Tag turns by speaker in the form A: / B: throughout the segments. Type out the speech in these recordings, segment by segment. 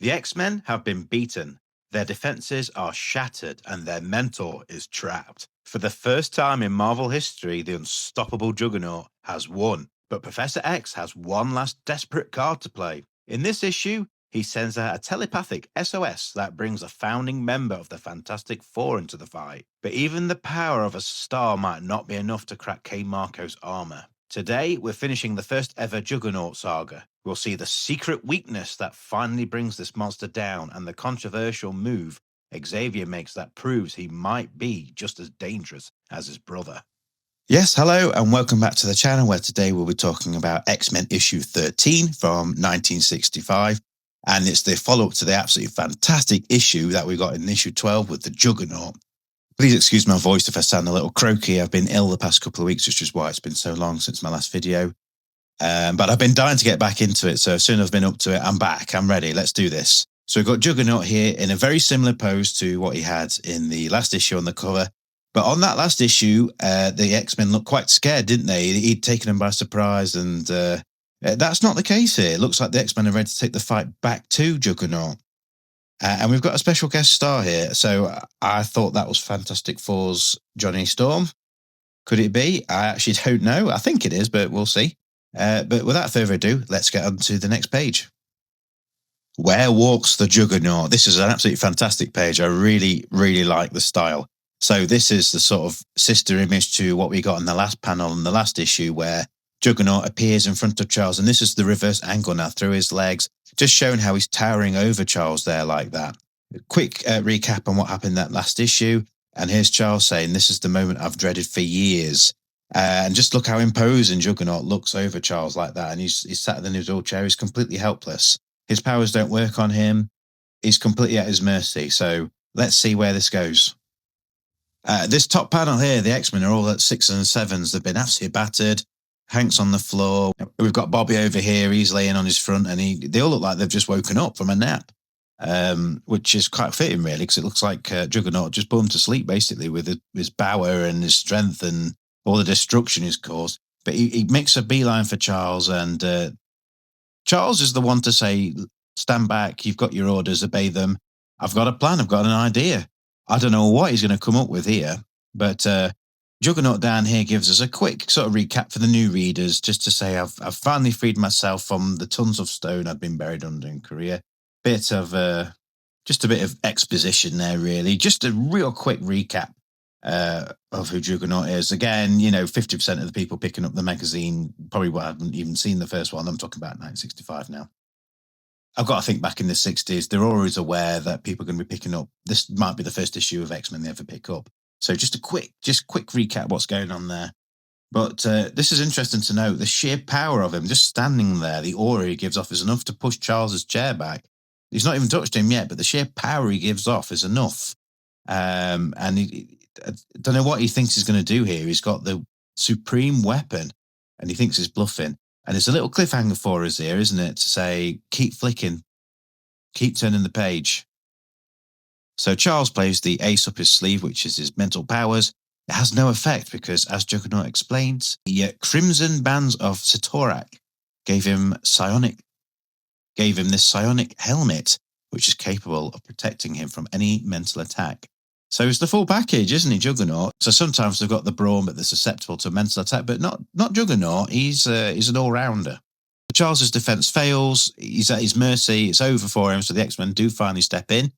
A: The X-Men have been beaten, their defenses are shattered, and their mentor is trapped. For the first time in Marvel history, the unstoppable Juggernaut has won, but Professor X has one last desperate card to play. In this issue, he sends out a telepathic SOS that brings a founding member of the Fantastic Four into the fight. But even the power of a star might not be enough to crack K. Marco's armor. Today, we're finishing the first ever Juggernaut saga. We'll see the secret weakness that finally brings this monster down and the controversial move Xavier makes that proves he might be just as dangerous as his brother. Yes, hello, and welcome back to the channel, where today we'll be talking about X-Men issue 13 from 1965. And it's the follow-up to the absolutely fantastic issue that we got in issue 12 with the Juggernaut. Please excuse my voice if I sound a little croaky. I've been ill the past couple of weeks, which is why it's been so long since my last video. But I've been dying to get back into it, so as soon as I've been up to it, I'm back, I'm ready, let's do this. So we've got Juggernaut here in a very similar pose to what he had in the last issue on the cover. But on that last issue, the X-Men looked quite scared, didn't they? He'd taken them by surprise, and that's not the case here. It looks like the X-Men are ready to take the fight back to Juggernaut. And we've got a special guest star here. So I thought that was Fantastic Four's Johnny Storm. Could it be? I actually don't know. I think it is, but we'll see. But without further ado, let's get on to the next page. Where Walks the Juggernaut? This is an absolutely fantastic page. I really, really like the style. So this is the sort of sister image to what we got in the last panel in the last issue, where Juggernaut appears in front of Charles, and this is the reverse angle now through his legs, just showing how he's towering over Charles there like that. A quick recap on what happened in that last issue, and here's Charles saying, "This is the moment I've dreaded for years." And just look how imposing Juggernaut looks over Charles like that, and he's sat in his wheelchair. He's completely helpless. His powers don't work on him. He's completely at his mercy. So let's see where this goes. This top panel here, the X-Men are all at 6s and 7s. They've been absolutely battered. Hank's on the floor. We've got Bobby over here. He's laying on his front, and they all look like they've just woken up from a nap, which is quite fitting, really, because it looks like Juggernaut just put him to sleep, basically, with his power and his strength and all the destruction he's caused. But he makes a beeline for Charles, and Charles is the one to say, "Stand back, you've got your orders, obey them. I've got a plan, I've got an idea." I don't know what he's going to come up with here, but Juggernaut down here gives us a quick sort of recap for the new readers, just to say I've finally freed myself from the tons of stone I'd been buried under in Korea. Just a bit of exposition there, really. Just a real quick recap of who Juggernaut is. Again, 50% of the people picking up the magazine probably haven't even seen the first one. I'm talking about 1965 now. I've got to think back in the 60s, they're always aware that people are going to be picking up. This might be the first issue of X-Men they ever pick up. So just a quick recap what's going on there. But this is interesting to note. The sheer power of him just standing there, the aura he gives off is enough to push Charles's chair back. He's not even touched him yet, but the sheer power he gives off is enough. And I don't know what he thinks he's going to do here. He's got the supreme weapon, and he thinks he's bluffing. And it's a little cliffhanger for us here, isn't it? To say, keep flicking, keep turning the page. So Charles plays the ace up his sleeve, which is his mental powers. It has no effect because, as Juggernaut explains, the crimson bands of Satorak gave him this psionic helmet, which is capable of protecting him from any mental attack. So it's the full package, isn't he, Juggernaut? So sometimes they've got the brawn, but they're susceptible to mental attack, but not Juggernaut. He's an all-rounder. Charles's defense fails. He's at his mercy. It's over for him, so the X-Men do finally step in.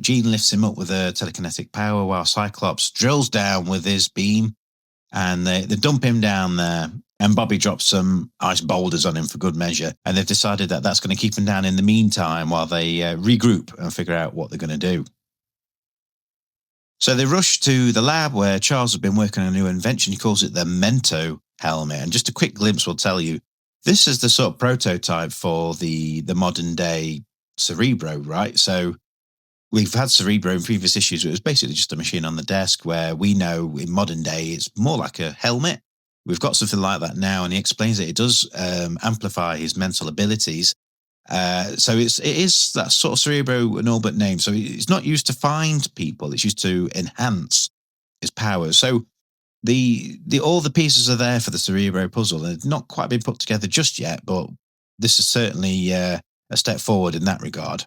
A: Jean lifts him up with a telekinetic power, while Cyclops drills down with his beam, and they dump him down there. And Bobby drops some ice boulders on him for good measure, and they've decided that that's going to keep him down in the meantime while they regroup and figure out what they're going to do. So they rush to the lab where Charles has been working on a new invention. He calls it the Mento helmet. And just a quick glimpse will tell you, this is the sort of prototype for the modern day Cerebro, right? So we've had Cerebro in previous issues. It was basically just a machine on the desk, where we know in modern day it's more like a helmet. We've got something like that now, and he explains that it does amplify his mental abilities. So it is that sort of Cerebro and all but name. So it's not used to find people; it's used to enhance his powers. So all the pieces are there for the Cerebro puzzle, and it's not quite been put together just yet. But this is certainly a step forward in that regard.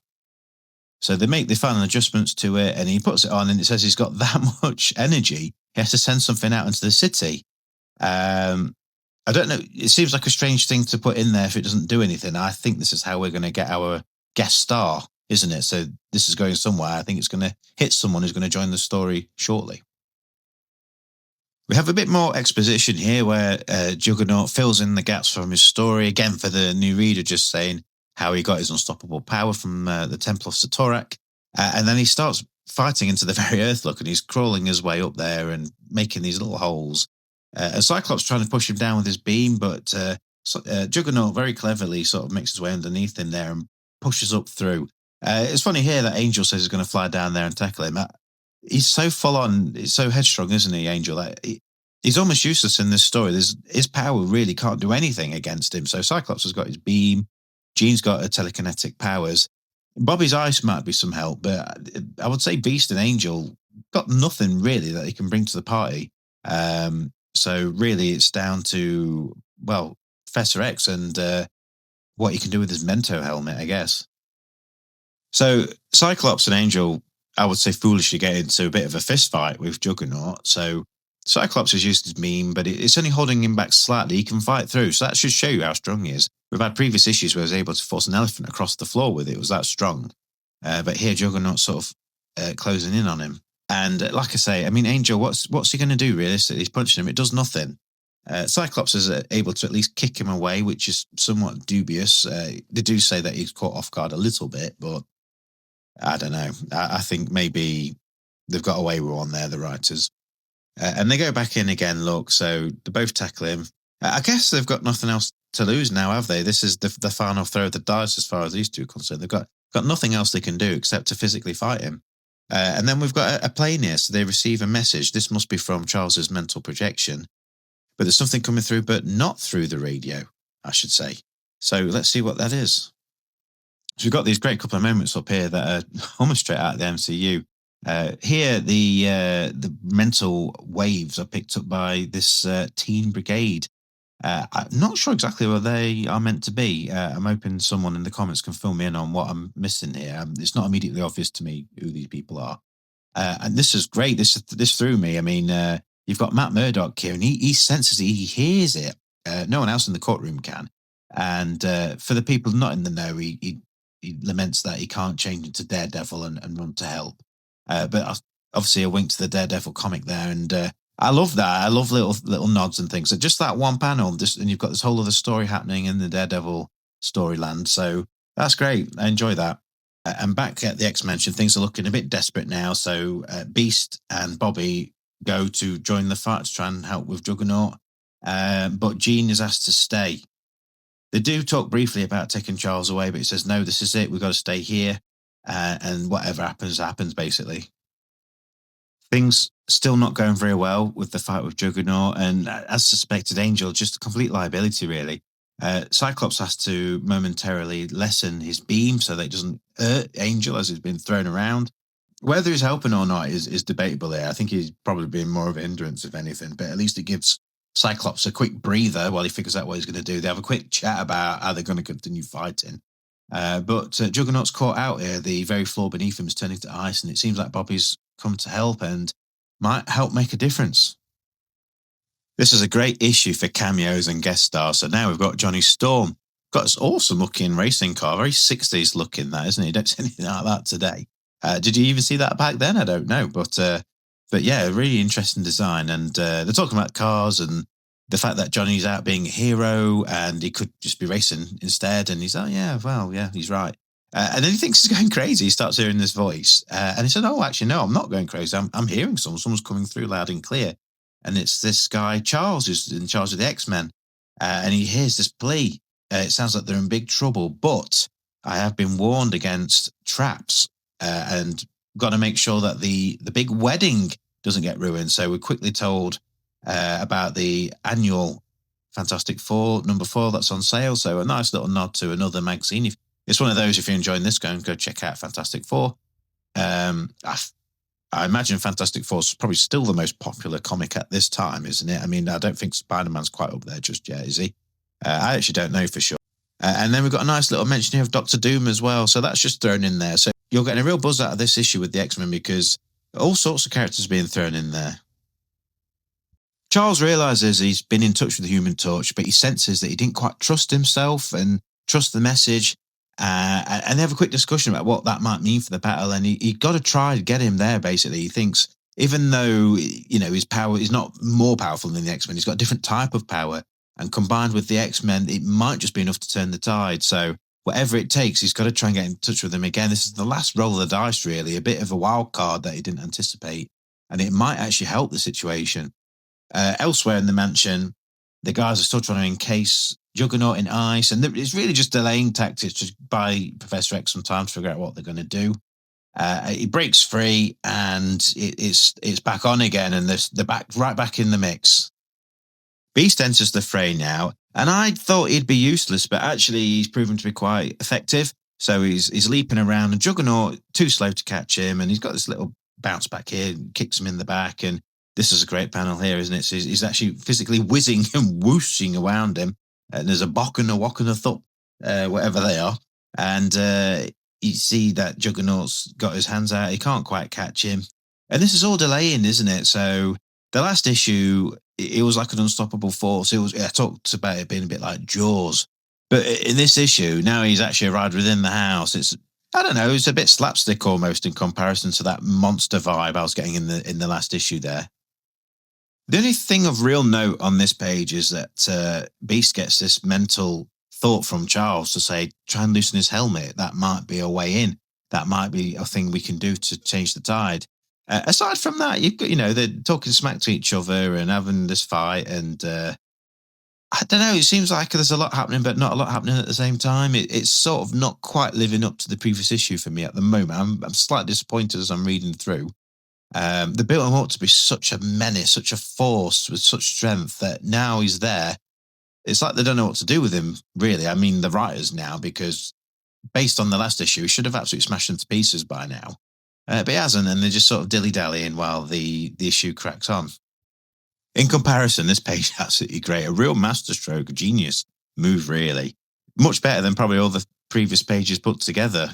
A: So they final adjustments to it, and he puts it on, and it says he's got that much energy. He has to send something out into the city. I don't know. It seems like a strange thing to put in there if it doesn't do anything. I think this is how we're going to get our guest star, isn't it? So this is going somewhere. I think it's going to hit someone who's going to join the story shortly. We have a bit more exposition here where Juggernaut fills in the gaps from his story, again for the new reader, just saying how he got his unstoppable power from the Temple of Satorak. And then he starts fighting into the very earth, look, and he's crawling his way up there and making these little holes. And Cyclops trying to push him down with his beam, but Juggernaut very cleverly sort of makes his way underneath him there and pushes up through. It's funny here that Angel says he's going to fly down there and tackle him. He's so full on, he's so headstrong, isn't he, Angel? He's almost useless in this story. His power really can't do anything against him. So Cyclops has got his beam. Jean's got her telekinetic powers. Bobby's ice might be some help, but I would say Beast and Angel got nothing really that they can bring to the party. So really it's down to, well, Professor X and what he can do with his Mento helmet, I guess. So Cyclops and Angel, I would say, foolishly get into a bit of a fist fight with Juggernaut. So Cyclops has used his meme, but it's only holding him back slightly. He can fight through, so that should show you how strong he is. We've had previous issues where he was able to force an elephant across the floor with it. It was that strong. But here, Juggernaut's sort of closing in on him. And like I say, I mean, Angel, what's he going to do, realistically? He's punching him. It does nothing. Cyclops is able to at least kick him away, which is somewhat dubious. They do say that he's caught off guard a little bit, but I don't know. I think maybe they've got away with one there, the writers. And they go back in again, look, so they both tackle him. I guess they've got nothing else to lose now, have they? This is the final throw of the dice as far as these two are concerned. They've got nothing else they can do except to physically fight him. And then we've got a plane here, so they receive a message. This must be from Charles's mental projection. But there's something coming through, but not through the radio, I should say. So let's see what that is. So we've got these great couple of moments up here that are almost straight out of the MCU. Here, the mental waves are picked up by this teen brigade. I'm not sure exactly what they are meant to be. I'm hoping someone in the comments can fill me in on what I'm missing here. It's not immediately obvious to me who these people are. And this is great. This threw me. I mean, you've got Matt Murdock here, and he senses it, he hears it. No one else in the courtroom can. And for the people not in the know, he laments that he can't change into Daredevil and run to help. But obviously a wink to the Daredevil comic there, and I love that. I love little nods and things. So just that one panel, and you've got this whole other story happening in the Daredevil storyland. So that's great. I enjoy that. And back at the X-Mansion, things are looking a bit desperate now. So Beast and Bobby go to join the fight to try and help with Juggernaut. But Jean is asked to stay. They do talk briefly about taking Charles away, but he says, no, this is it. We've got to stay here. And whatever happens, basically. Things still not going very well with the fight with Juggernaut, and as suspected, Angel, just a complete liability, really. Cyclops has to momentarily lessen his beam so that it doesn't hurt Angel as he's been thrown around. Whether he's helping or not is debatable there. I think he's probably been more of a hindrance, if anything, but at least it gives Cyclops a quick breather while he figures out what he's going to do. They have a quick chat about how they're going to continue fighting. But Juggernaut's caught out here. The very floor beneath him is turning to ice, and it seems like Bobby's come to help and might help make a difference. This is a great issue for cameos and guest stars. So now we've got Johnny Storm. Got this awesome looking racing car, very 60s looking, that, isn't it? You don't see anything like that today. Did you even see that back then? I don't know. But yeah, really interesting design. And they're talking about cars and the fact that Johnny's out being a hero and he could just be racing instead. And he's like, yeah, he's right. And then he thinks he's going crazy. He starts hearing this voice. And he said, oh, actually, no, I'm not going crazy. I'm hearing someone. Someone's coming through loud and clear. And it's this guy, Charles, who's in charge of the X-Men. And he hears this plea. It sounds like they're in big trouble, but I have been warned against traps and got to make sure that the big wedding doesn't get ruined. So we're quickly told about the annual Fantastic Four, number 4, that's on sale. So a nice little nod to another magazine. It's one of those, if you're enjoying this, go check out Fantastic Four. I imagine Fantastic Four is probably still the most popular comic at this time, isn't it? I mean, I don't think Spider-Man's quite up there just yet, is he? I actually don't know for sure. And then we've got a nice little mention here of Doctor Doom as well. So that's just thrown in there. So you're getting a real buzz out of this issue with the X-Men because all sorts of characters being thrown in there. Charles realizes he's been in touch with the Human Torch, but he senses that he didn't quite trust himself and trust the message. And they have a quick discussion about what that might mean for the battle. And he got to try to get him there, basically. He thinks, even though, his power is not more powerful than the X-Men, he's got a different type of power. And combined with the X-Men, it might just be enough to turn the tide. So whatever it takes, he's got to try and get in touch with them again. This is the last roll of the dice, really, a bit of a wild card that he didn't anticipate. And it might actually help the situation. Elsewhere in the mansion, the guys are still trying to encase Juggernaut in ice. And it's really just delaying tactics to buy Professor X some time to figure out what they're going to do. He breaks free and it's back on again. And they're right back in the mix. Beast enters the fray now, and I thought he'd be useless, but actually he's proven to be quite effective. So he's leaping around, and Juggernaut too slow to catch him, and he's got this little bounce back here, kicks him in the back, and this is a great panel here, isn't it? So he's actually physically whizzing and whooshing around him, and there's a bock and a whack and a thump, whatever they are, and you see that Juggernaut's got his hands out, he can't quite catch him, and this is all delaying, isn't it? So the last issue, it was like an unstoppable force. I talked about it being a bit like Jaws. But in this issue, now he's actually arrived within the house. It's a bit slapstick almost in comparison to that monster vibe I was getting in the last issue there. The only thing of real note on this page is that Beast gets this mental thought from Charles to say, try and loosen his helmet. That might be a way in. That might be a thing we can do to change the tide. Aside from that, you've got, they're talking smack to each other and having this fight. And I don't know, it seems like there's a lot happening, but not a lot happening at the same time. It's sort of not quite living up to the previous issue for me at the moment. I'm slightly disappointed as I'm reading through. They built him up to be such a menace, such a force with such strength that now he's there. It's like they don't know what to do with him, really. I mean, the writers now, because based on the last issue, he should have absolutely smashed him to pieces by now. But he hasn't, and they're just sort of dilly-dallying while the issue cracks on. In comparison, this page is absolutely great. A real masterstroke, genius move, really. Much better than probably all the previous pages put together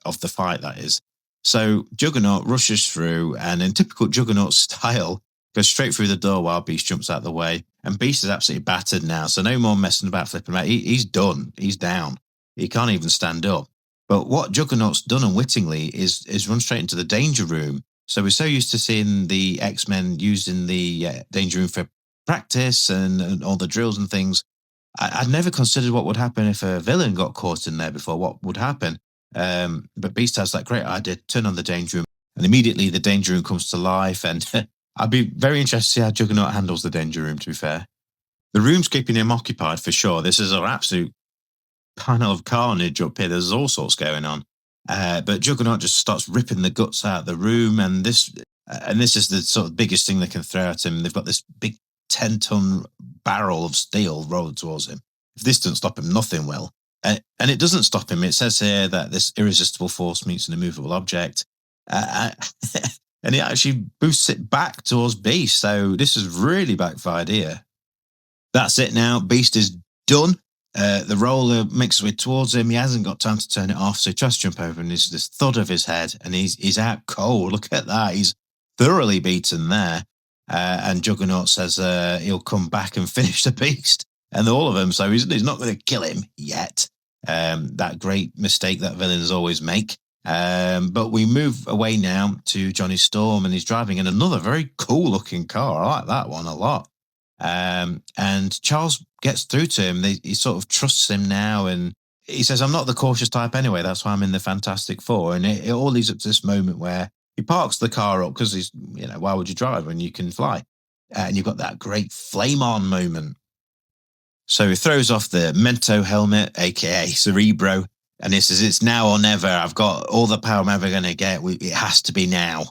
A: of the fight, that is. So Juggernaut rushes through, and in typical Juggernaut style, goes straight through the door while Beast jumps out the way. And Beast is absolutely battered now, so no more messing about, flipping about. He's done. He's down. He can't even stand up. But what Juggernaut's done unwittingly is run straight into the danger room. So we're so used to seeing the X-Men using the danger room for practice and all the drills and things. I'd never considered what would happen if a villain got caught in there before, what would happen. But Beast has that great idea, turn on the danger room, and immediately the danger room comes to life. And I'd be very interested to see how Juggernaut handles the danger room, to be fair. The room's keeping him occupied for sure. This is an absolute panel of carnage up here. There's all sorts going on. But Juggernaut just starts ripping the guts out of the room, and this is the sort of biggest thing they can throw at him. They've got this big 10-ton barrel of steel rolled towards him. If this doesn't stop him, nothing will. And it doesn't stop him. It says here that this irresistible force meets an immovable object, and it actually boosts it back towards Beast. So this is really backfired here. That's it now. Beast is done. The roller makes his way towards him. He hasn't got time to turn it off, so he tries to jump over, and there's this thud of his head, and he's out cold. Look at that. He's thoroughly beaten there. And Juggernaut says he'll come back and finish the Beast and all of them, so he's not going to kill him yet. That great mistake that villains always make. But we move away now to Johnny Storm, and he's driving in another very cool-looking car. I like that one a lot. And Charles gets through to him. He sort of trusts him now, and he says, I'm not the cautious type anyway, that's why I'm in the Fantastic Four. And it all leads up to this moment where he parks the car up because he's, why would you drive when you can fly? And you've got that great flame on moment. So he throws off the Mento helmet, aka Cerebro, and he says, it's now or never. I've got all the power I'm ever going to get. It has to be now.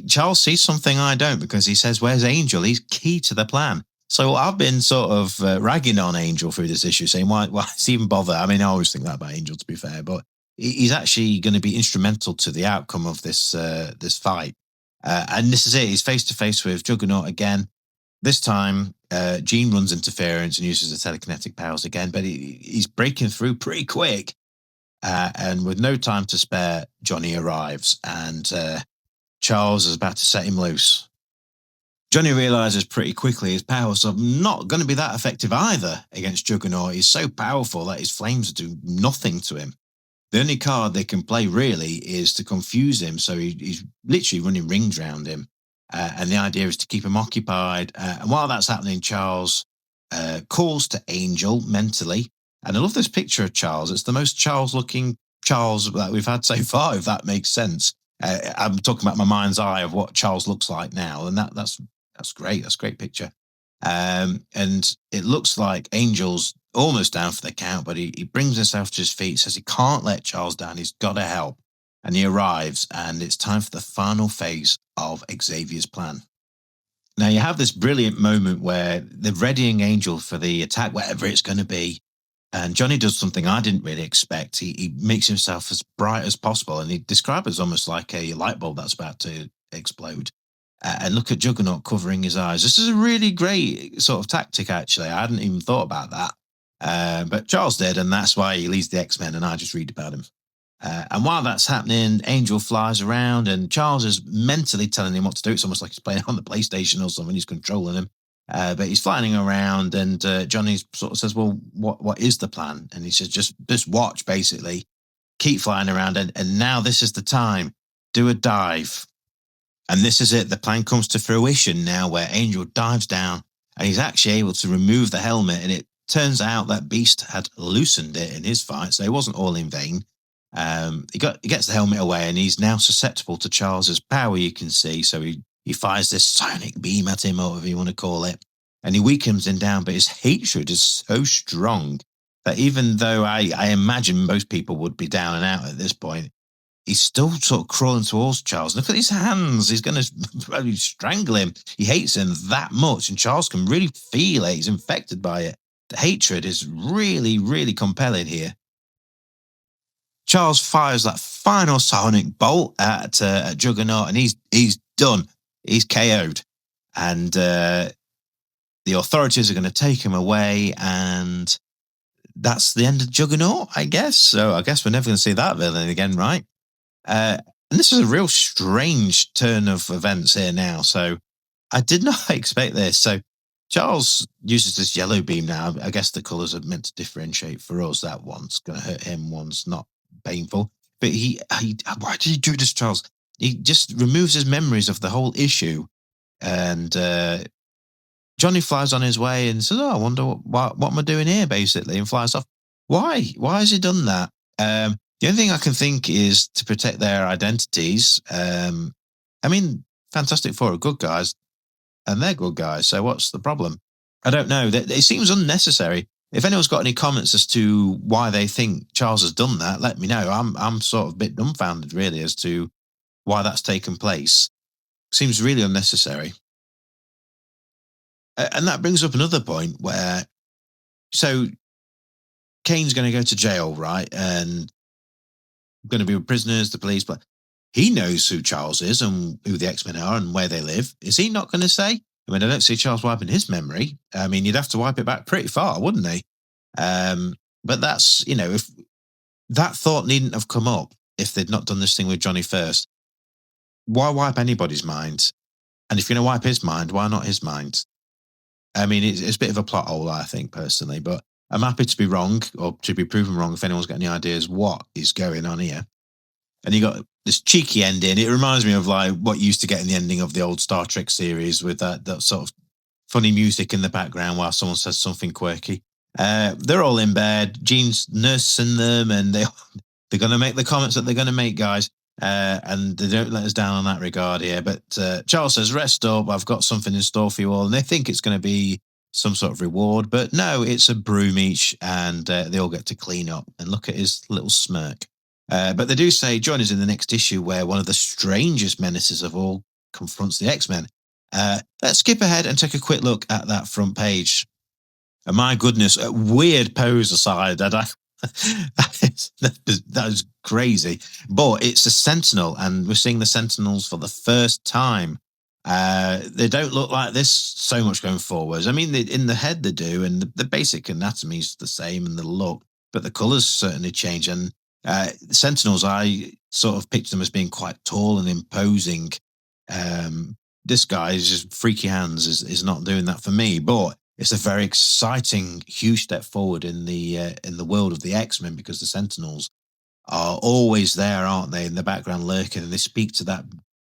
A: Charles sees something I don't, because he says, where's Angel? He's key to the plan. So I've been sort of ragging on Angel through this issue, saying, why even bother? I mean, I always think that about Angel, to be fair, but he's actually going to be instrumental to the outcome of this fight. And this is it. He's face to face with Juggernaut again. This time, Jean runs interference and uses the telekinetic powers again, but he's breaking through pretty quick. And with no time to spare, Johnny arrives, and Charles is about to set him loose. Johnny realizes pretty quickly his powers are not going to be that effective either against Juggernaut. He's so powerful that his flames do nothing to him. The only card they can play really is to confuse him, so he's literally running rings around him. And the idea is to keep him occupied. And while that's happening, Charles calls to Angel mentally. And I love this picture of Charles. It's the most Charles-looking Charles that we've had so far, if that makes sense. I'm talking about my mind's eye of what Charles looks like now, and that's great. That's a great picture. And it looks like Angel's almost down for the count, but he brings himself to his feet, says he can't let Charles down. He's got to help. And he arrives, and it's time for the final phase of Xavier's plan. Now, you have this brilliant moment where they're readying Angel for the attack, whatever it's going to be. And Johnny does something I didn't really expect. He makes himself as bright as possible, and he describes it as almost like a light bulb that's about to explode. And look at Juggernaut covering his eyes. This is a really great sort of tactic, actually. I hadn't even thought about that. But Charles did, and that's why he leads the X-Men, and I just read about him. And while that's happening, Angel flies around, and Charles is mentally telling him what to do. It's almost like he's playing on the PlayStation or something. He's controlling him. But he's flying around, and Johnny sort of says, well, what is the plan? And he says, just watch, basically. Keep flying around, and now this is the time. Do a dive. And this is it. The plan comes to fruition now, where Angel dives down, and he's actually able to remove the helmet, and it turns out that Beast had loosened it in his fight, so it wasn't all in vain. He gets the helmet away, and he's now susceptible to Charles's power, you can see. So he fires this sonic beam at him, or whatever you want to call it, and he weakens him down. But his hatred is so strong that even though I imagine most people would be down and out at this point, he's still sort of crawling towards Charles. Look at his hands. He's going to probably strangle him. He hates him that much, and Charles can really feel it. He's infected by it. The hatred is really, really compelling here. Charles fires that final sonic bolt at Juggernaut, and he's done. He's KO'd. And the authorities are going to take him away, and that's the end of Juggernaut, I guess. So I guess we're never going to see that villain again, right? And this is a real strange turn of events here now. So I did not expect this. So Charles uses this yellow beam now. I guess the colours are meant to differentiate for us. That one's going to hurt him, one's not painful. But why did he do this, Charles? He just removes his memories of the whole issue. And Johnny flies on his way and says, I wonder what am I doing here, basically, and flies off. Why? Why has he done that? The only thing I can think is to protect their identities. I mean, Fantastic Four are good guys, and they're good guys, so what's the problem? I don't know. It seems unnecessary. If anyone's got any comments as to why they think Charles has done that, let me know. I'm sort of a bit dumbfounded, really, as to why that's taken place. Seems really unnecessary. And that brings up another point where, so Kane's going to go to jail, right? And going to be with prisoners, the police, but he knows who Charles is and who the X-Men are and where they live. Is he not going to say? I mean, I don't see Charles wiping his memory. I mean, you'd have to wipe it back pretty far, wouldn't he? But that's, if that thought needn't have come up if they'd not done this thing with Johnny first. Why wipe anybody's mind? And if you're going to wipe his mind, why not his mind? I mean, it's a bit of a plot hole, I think, personally, but I'm happy to be wrong or to be proven wrong if anyone's got any ideas what is going on here. And you got this cheeky ending. It reminds me of like what you used to get in the ending of the old Star Trek series with that sort of funny music in the background while someone says something quirky. They're all in bed. Jean's nursing them, and they're going to make the comments that they're going to make, guys. And they don't let us down on that regard here. But Charles says, rest up. I've got something in store for you all. And they think it's going to be some sort of reward. But no, it's a broom each, and they all get to clean up. And look at his little smirk. But they do say join us in the next issue where one of the strangest menaces of all confronts the X-Men. Let's skip ahead and take a quick look at that front page. And my goodness, a weird pose aside, that is crazy. But it's a Sentinel, and we're seeing the Sentinels for the first time. They don't look like this so much going forwards. I mean, in the head they do, and the basic anatomy is the same and the look, but the colours certainly change. And Sentinels, I sort of picture them as being quite tall and imposing. This guy is just freaky hands is not doing that for me, but it's a very exciting, huge step forward in the world of the X-Men, because the Sentinels are always there, aren't they, in the background lurking, and they speak to that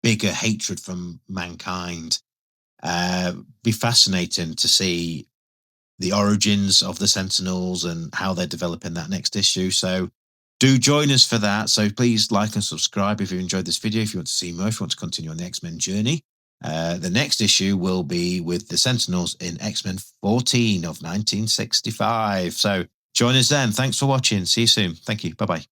A: bigger hatred from mankind. Be fascinating to see the origins of the Sentinels and how they're developing that next issue. So do join us for that. So please like and subscribe if you enjoyed this video. If you want to see more, if you want to continue on the X-Men journey. The next issue will be with the Sentinels in X-Men 14 of 1965. So join us then. Thanks for watching. See you soon. Thank you. Bye-bye.